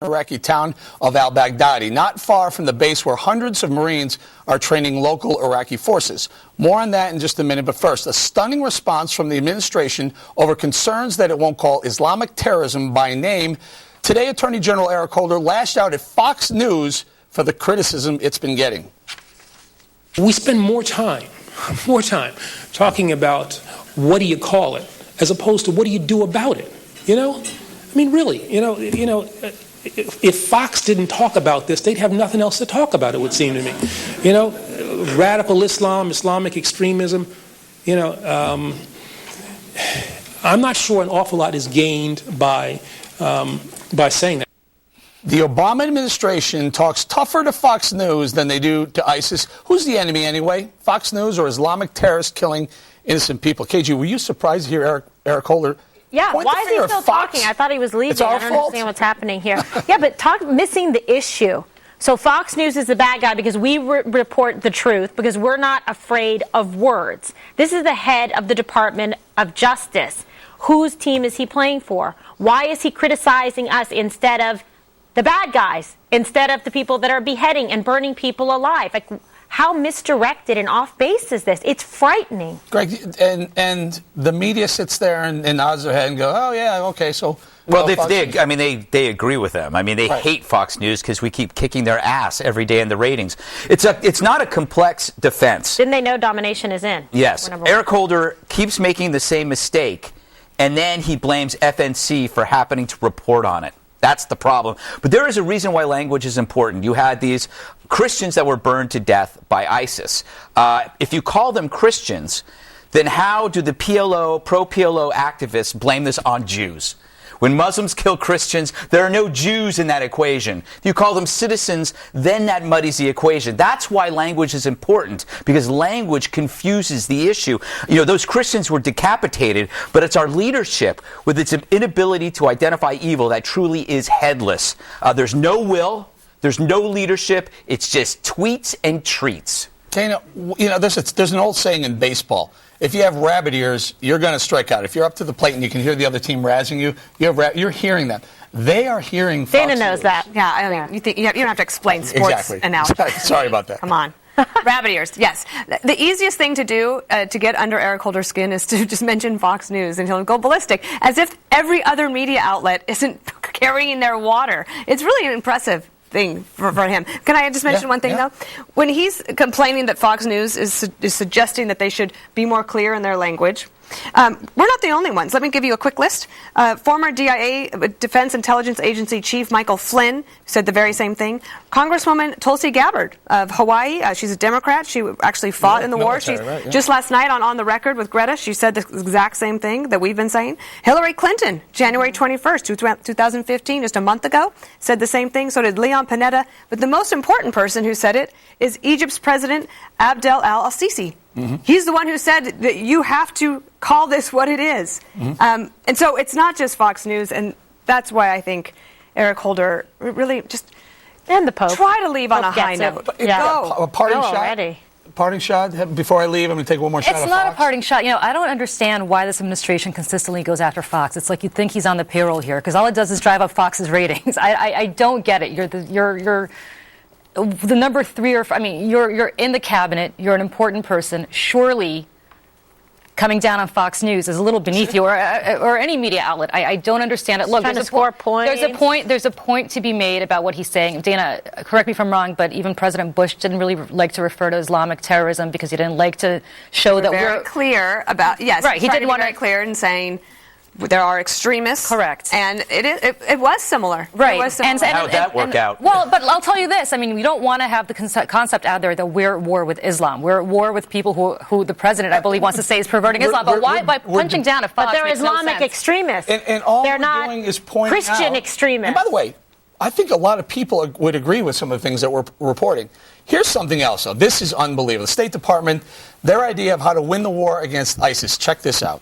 Iraqi town of al-Baghdadi, not far from the base where hundreds of Marines are training local Iraqi forces. More on that in just a minute, but first, a stunning response from the administration over concerns that it won't call Islamic terrorism by name. Today, Attorney General Eric Holder lashed out at Fox News for the criticism it's been getting. We spend more time talking about what do you call it, as opposed to what do you do about it, I mean, really, if Fox didn't talk about this, they'd have nothing else to talk about, it would seem to me. Radical Islam, Islamic extremism, I'm not sure an awful lot is gained by saying that. The Obama administration talks tougher to Fox News than they do to ISIS. Who's the enemy anyway? Fox News or Islamic terrorists killing innocent people? KG, were you surprised to hear Eric Holder? Yeah, why is he still talking? I thought he was leaving. I don't understand what's happening here. Yeah, but missing the issue. So Fox News is the bad guy because we report the truth, because we're not afraid of words. This is the head of the Department of Justice. Whose team is he playing for? Why is he criticizing us instead of the bad guys, instead of the people that are beheading and burning people alive? Like, how misdirected and off base is this? It's frightening. Greg, and the media sits there and nods their head and go, oh, yeah, okay, so... Well, they agree with them. I mean, they hate Fox News because we keep kicking their ass every day in the ratings. It's not a complex defense. Didn't they know domination is in? Yes. Eric Holder keeps making the same mistake, and then he blames FNC for happening to report on it. That's the problem. But there is a reason why language is important. You had these Christians that were burned to death by ISIS. If you call them Christians, then how do the pro-PLO activists blame this on Jews? When Muslims kill Christians, there are no Jews in that equation. If you call them citizens, then that muddies the equation. That's why language is important, because language confuses the issue. Those Christians were decapitated, but it's our leadership with its inability to identify evil that truly is headless. There's no will, there's no leadership, it's just tweets and treats. Dana, there's an old saying in baseball. If you have rabbit ears, you're going to strike out. If you're up to the plate and you can hear the other team razzing you, you're hearing them. They are hearing Fox Dana knows News. that. Yeah, I mean, you don't have to explain sports analogy. Sorry about that. Come on. Rabbit ears, yes. The easiest thing to do to get under Eric Holder's skin is to just mention Fox News, and he'll go ballistic, as if every other media outlet isn't carrying their water. It's really an impressive thing for him. Can I just mention one thing, though? When he's complaining that Fox News is suggesting that they should be more clear in their language, we're not the only ones. Let me give you a quick list. Former DIA, Defense Intelligence Agency Chief Michael Flynn said the very same thing. Congresswoman Tulsi Gabbard of Hawaii, she's a Democrat. She actually fought in the war. Just last night on the record with Greta, she said the exact same thing that we've been saying. Hillary Clinton, January 21st, 2015, just a month ago, said the same thing. So did Leon Panetta. But the most important person who said it is Egypt's President Abdel al-Sisi. Mm-hmm. He's the one who said that you have to call this what it is. Mm-hmm. And so it's not just Fox News, and that's why I think Eric Holder really just and the Pope try to leave on a high note. A parting shot. Already. Parting shot. Before I leave, I'm going to take one more shot. It's not a parting shot. I don't understand why this administration consistently goes after Fox. It's like you'd think he's on the payroll here, because all it does is drive up Fox's ratings. I don't get it. You're the number 3 you're in the cabinet, you're an important person. Surely coming down on Fox News is a little beneath you, or any media outlet. I don't understand it. Look, there's a point to be made about what he's saying. Dana, correct me if I'm wrong, but even President Bush didn't really like to refer to Islamic terrorism because he didn't like to show that we're clear about, yes. Right, he didn't want to be very clear in saying there are extremists. Correct. And it was similar. Right. It was similar. How would that work out? Well, but I'll tell you this. I mean, we don't want to have the concept out there that we're at war with Islam. We're at war with people who the president, I believe, wants to say is perverting Islam. But why? By punching down a Fox But they're Islamic extremists. And all they're we're not doing is pointing Christian out, extremists. And by the way, I think a lot of people would agree with some of the things that we're reporting. Here's something else, though. This is unbelievable. The State Department, their idea of how to win the war against ISIS. Check this out.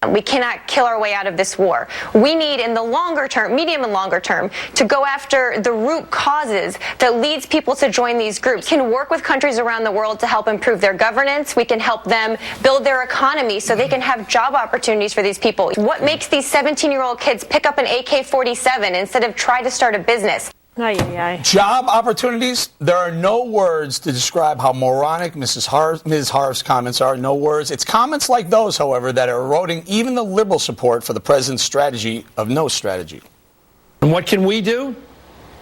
We cannot kill our way out of this war. We need, in the longer term, medium and longer term, to go after the root causes that leads people to join these groups. We can work with countries around the world to help improve their governance. We can help them build their economy so they can have job opportunities for these people. What makes these 17-year-old kids pick up an AK-47 instead of try to start a business? Job opportunities. There are no words to describe how moronic Ms. Harf's comments are. No words. It's comments like those, however, that are eroding even the liberal support for the president's strategy of no strategy. And what can we do?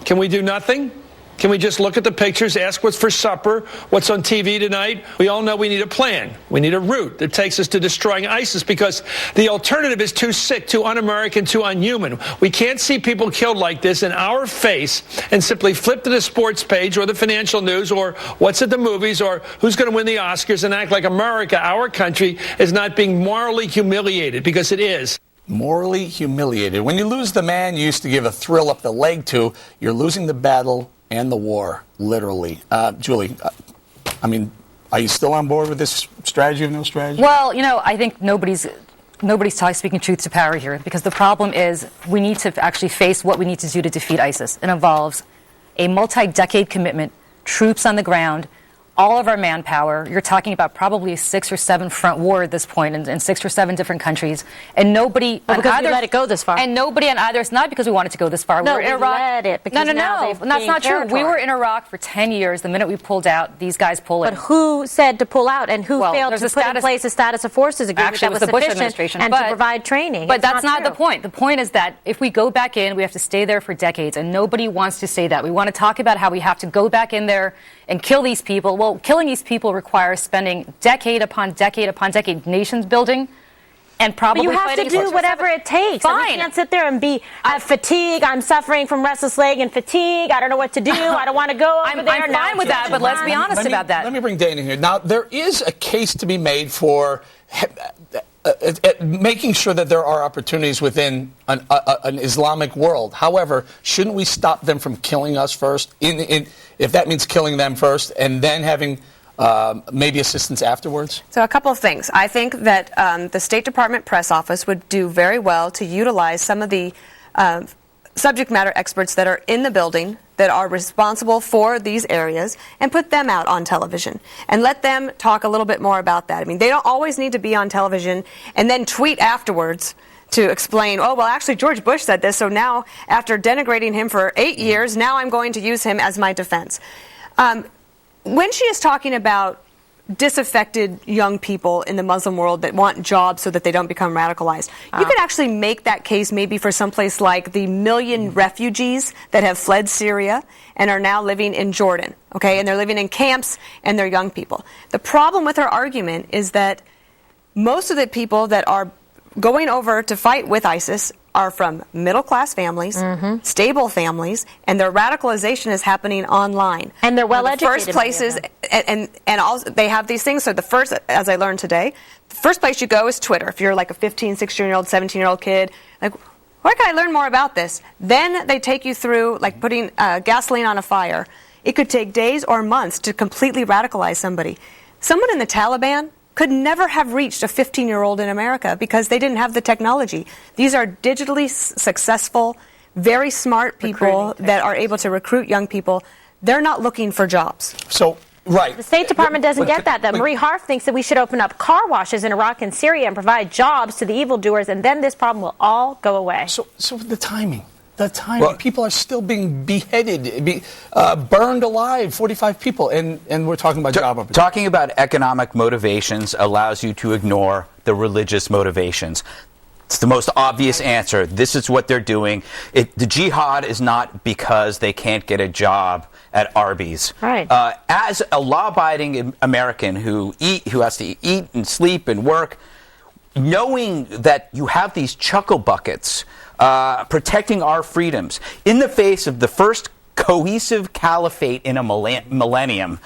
Can we do nothing? Can we just look at the pictures, ask what's for supper, what's on TV tonight? We all know we need a plan. We need a route that takes us to destroying ISIS because the alternative is too sick, too un-American, too unhuman. We can't see people killed like this in our face and simply flip to the sports page or the financial news or what's at the movies or who's going to win the Oscars and act like America, our country, is not being morally humiliated, because it is. Morally humiliated. When you lose the man you used to give a thrill up the leg to, you're losing the battle and the war, literally. Julie, I mean, are you still on board with this strategy of no strategy? Well, I think nobody's speaking truth to power here, because the problem is we need to actually face what we need to do to defeat ISIS. It involves a multi-decade commitment, troops on the ground, all of our manpower. You're talking about probably a 6 or 7 front war at this point in 6 or 7 different countries. And nobody... Well, because we let it go this far. And nobody on either... It's not because we wanted to go this far. No, we were in we Iraq. let it because now they've that's not gained true. We were in Iraq for 10 years. The minute we pulled out, these guys pull in. But who said to pull out, and who failed to put in place a status of forces agreement Actually, that was the Bush sufficient administration, and to provide training? But that's not the point. The point is that if we go back in, we have to stay there for decades, and nobody wants to say that. We want to talk about how we have to go back in there and kill these people. Well, killing these people requires spending decade upon decade upon decade nations building and probably but you have to do whatever it takes. Fine. You can't sit there and I have fatigue. I'm suffering from restless leg and fatigue. I don't know what to do. I don't want to go over there. I'm fine with that, but let's be honest about that. Let me bring Dana here. Now, there is a case to be made for making sure that there are opportunities within an Islamic world. However, shouldn't we stop them from killing us first? If that means killing them first and then having maybe assistance afterwards? So a couple of things. I think that the State Department press office would do very well to utilize some of the subject matter experts that are in the building that are responsible for these areas and put them out on television and let them talk a little bit more about that. I mean, they don't always need to be on television and then tweet afterwards to explain, oh, well, actually, George Bush said this, so now, after denigrating him for 8 years, now I'm going to use him as my defense. When she is talking about disaffected young people in the Muslim world that want jobs so that they don't become radicalized, you could actually make that case maybe for someplace like the 1 million refugees that have fled Syria and are now living in Jordan, okay? And they're living in camps and they're young people. The problem with her argument is that most of the people that are going over to fight with ISIS are from middle-class families, stable families, and their radicalization is happening online. And they're well-educated. First places, and also they have these things. So the first, as I learned today, the first place you go is Twitter. If you're like a 15, 16-year-old, 17-year-old kid, like, where can I learn more about this? Then they take you through, like putting gasoline on a fire. It could take days or months to completely radicalize somebody. Someone in the Taliban could never have reached a 15-year-old in America because they didn't have the technology. These are digitally successful, very smart people that are able to recruit young people. They're not looking for jobs. So, right. The State Department doesn't get that. Marie Harf thinks that we should open up car washes in Iraq and Syria and provide jobs to the evildoers, and then this problem will all go away. So the timing. The timing. Well, people are still being beheaded, burned alive, 45 people, and we're talking about job opportunities. Talking about economic motivations allows you to ignore the religious motivations. It's the most obvious answer. This is what they're doing. The jihad is not because they can't get a job at Arby's. Right. As a law-abiding American who has to eat and sleep and work, knowing that you have these chuckle buckets protecting our freedoms in the face of the first cohesive caliphate in a millennium.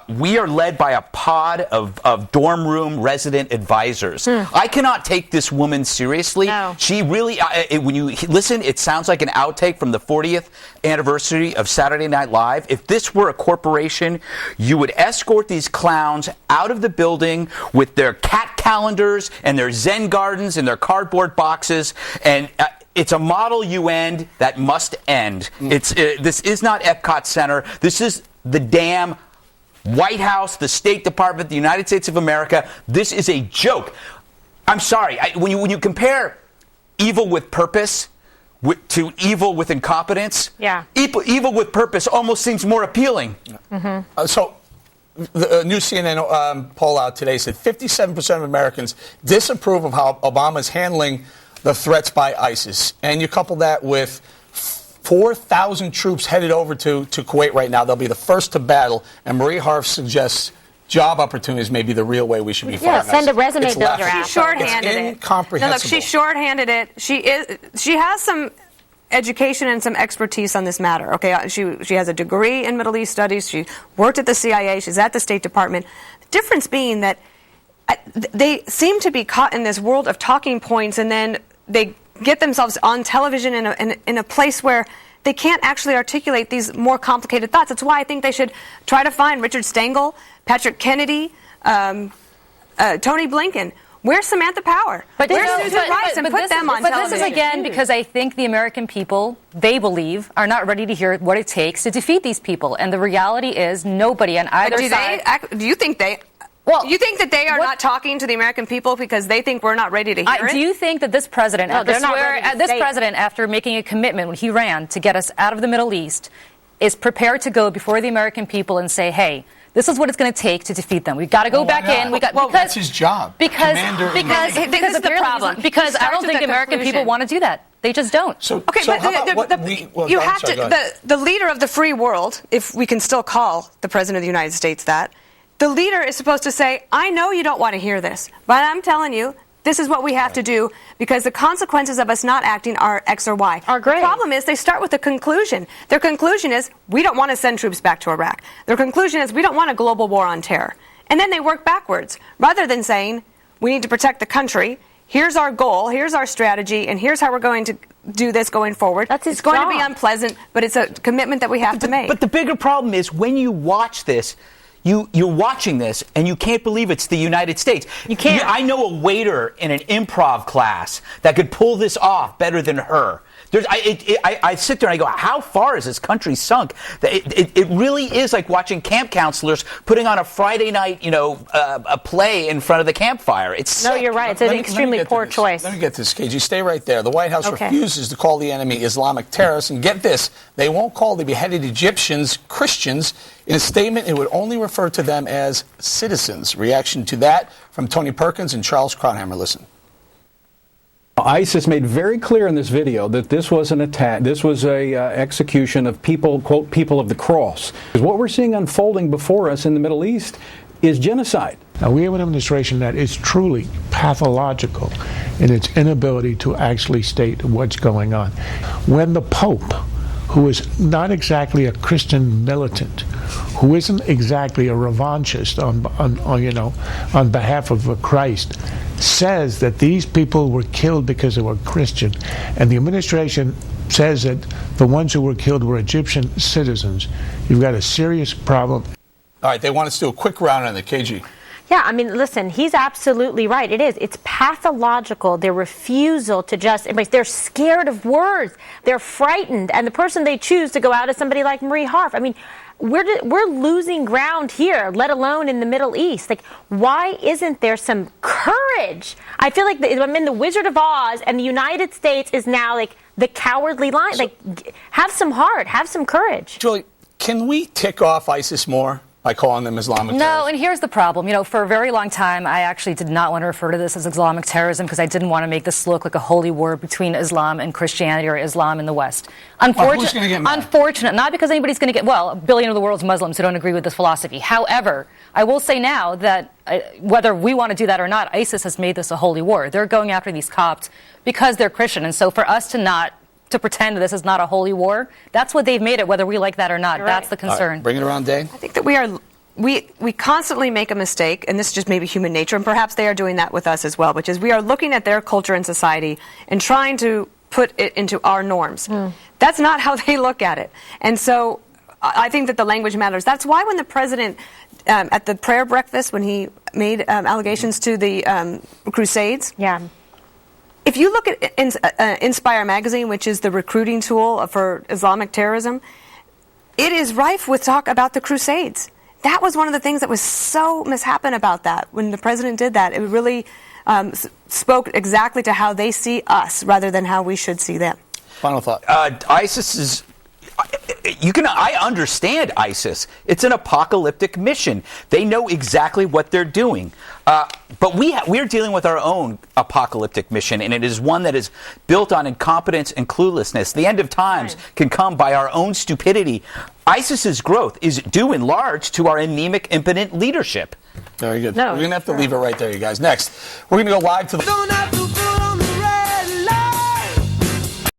We are led by a pod of dorm room resident advisors. I cannot take this woman seriously. No. She really, when you listen, it sounds like an outtake from the 40th anniversary of Saturday Night Live. If this were a corporation, you would escort these clowns out of the building with their cat calendars and their Zen gardens and their cardboard boxes, and it's a model UN that must end. This is not Epcot Center. This is the damn White House, the State Department, the United States of America. This is a joke. I'm sorry. When you compare evil with purpose to evil with incompetence, evil with purpose almost seems more appealing. So the new CNN poll out today said 57% of Americans disapprove of how Obama is handling the threats by ISIS. And you couple that with 4,000 troops headed over to Kuwait right now. They'll be the first to battle. And Marie Harf suggests job opportunities may be the real way we should be fighting. Yeah, send a resume builder out. She shorthanded it. Incomprehensible. No, look, she shorthanded it. She has some education and some expertise on this matter. Okay, she has a degree in Middle East studies. She worked at the CIA. She's at the State Department. The difference being that they seem to be caught in this world of talking points, and then they get themselves on television in a place where they can't actually articulate these more complicated thoughts. That's why I think they should try to find Richard Stengel, Patrick Kennedy, Tony Blinken. Where's Samantha Power? Where's Susan Rice? And put them on television. But this is, again, because I think the American people, they believe, are not ready to hear what it takes to defeat these people. And the reality is nobody on either side... Do you think they... Well, you think that they are not talking to the American people because they think we're not ready to hear it? Do you think that this president, after making a commitment when he ran to get us out of the Middle East, is prepared to go before the American people and say, hey, this is what it's going to take to defeat them. We've got to go back in. That's his job. Because this is the problem. Because I don't think the American people want to do that. They just don't. The leader of the free world, if we can still call the President of the United States that, the leader is supposed to say, I know you don't want to hear this, but I'm telling you, this is what we have to do because the consequences of us not acting are X or Y. Are great. The problem is they start with a conclusion. Their conclusion is, we don't want to send troops back to Iraq. Their conclusion is, we don't want a global war on terror. And then they work backwards. Rather than saying, we need to protect the country, here's our goal, here's our strategy, and here's how we're going to do this going forward. It's going to be unpleasant, but it's a commitment that we have to make. But the bigger problem is when you watch this, you're watching this, and you can't believe it's the United States. You can't. I know a waiter in an improv class that could pull this off better than her. I sit there and I go, how far is this country sunk? It really is like watching camp counselors putting on a Friday night, a play in front of the campfire. It's sick. You're right. It's an extremely poor choice. Let me get this, KG. Stay right there. The White House refuses to call the enemy Islamic terrorists. And get this, they won't call the beheaded Egyptians Christians. In a statement, it would only refer to them as citizens. Reaction to that from Tony Perkins and Charles Krauthammer. Listen. ISIS made very clear in this video that this was an attack, this was a execution of people, quote, people of the cross. Because what we're seeing unfolding before us in the Middle East is genocide. Now, we have an administration that is truly pathological in its inability to actually state what's going on. When the Pope, who is not exactly a Christian militant, who isn't exactly a revanchist on behalf of Christ, says that these people were killed because they were Christian, and the administration says that the ones who were killed were Egyptian citizens, you've got a serious problem. All right, they want us to do a quick round on the KG. Yeah, I mean, listen, he's absolutely right. It is. It's pathological, their refusal to just embrace. They're scared of words. They're frightened. And the person they choose to go out is somebody like Marie Harf. I mean, we're losing ground here, let alone in the Middle East. Like, why isn't there some courage? I feel like I'm in the Wizard of Oz, and the United States is now like the cowardly lion. Like, have some heart, have some courage. Julie, can we tick off ISIS more by calling them Islamic terrorists? No, and here's the problem. For a very long time, I actually did not want to refer to this as Islamic terrorism because I didn't want to make this look like a holy war between Islam and Christianity or Islam and the West. Who's going to get mad? Unfortunate. Not because anybody's going to get, a billion of the world's Muslims who don't agree with this philosophy. However, I will say now that whether we want to do that or not, ISIS has made this a holy war. They're going after these Copts because they're Christian. And so for us to not to pretend this is not a holy war. That's what they've made it, whether we like that or not. That's the concern. Right, bring it around, Dane. I think that we constantly make a mistake, and this is just maybe human nature, and perhaps they are doing that with us as well, which is we are looking at their culture and society and trying to put it into our norms. That's not how they look at it. And so I think that the language matters. That's why when the president, at the prayer breakfast, when he made allegations to the Crusades, if you look at Inspire magazine, which is the recruiting tool for Islamic terrorism, it is rife with talk about the Crusades. That was one of the things that was so mishappen about that. When the president did that, it really spoke exactly to how they see us rather than how we should see them. Final thought. ISIS is... I understand ISIS. It's an apocalyptic mission. They know exactly what they're doing. But we're dealing with our own apocalyptic mission, and it is one that is built on incompetence and cluelessness. The end of times can come by our own stupidity. ISIS's growth is due in large to our anemic, impotent leadership. Very good. We're going to have to leave it right there, you guys. Next, we're going to go live to the...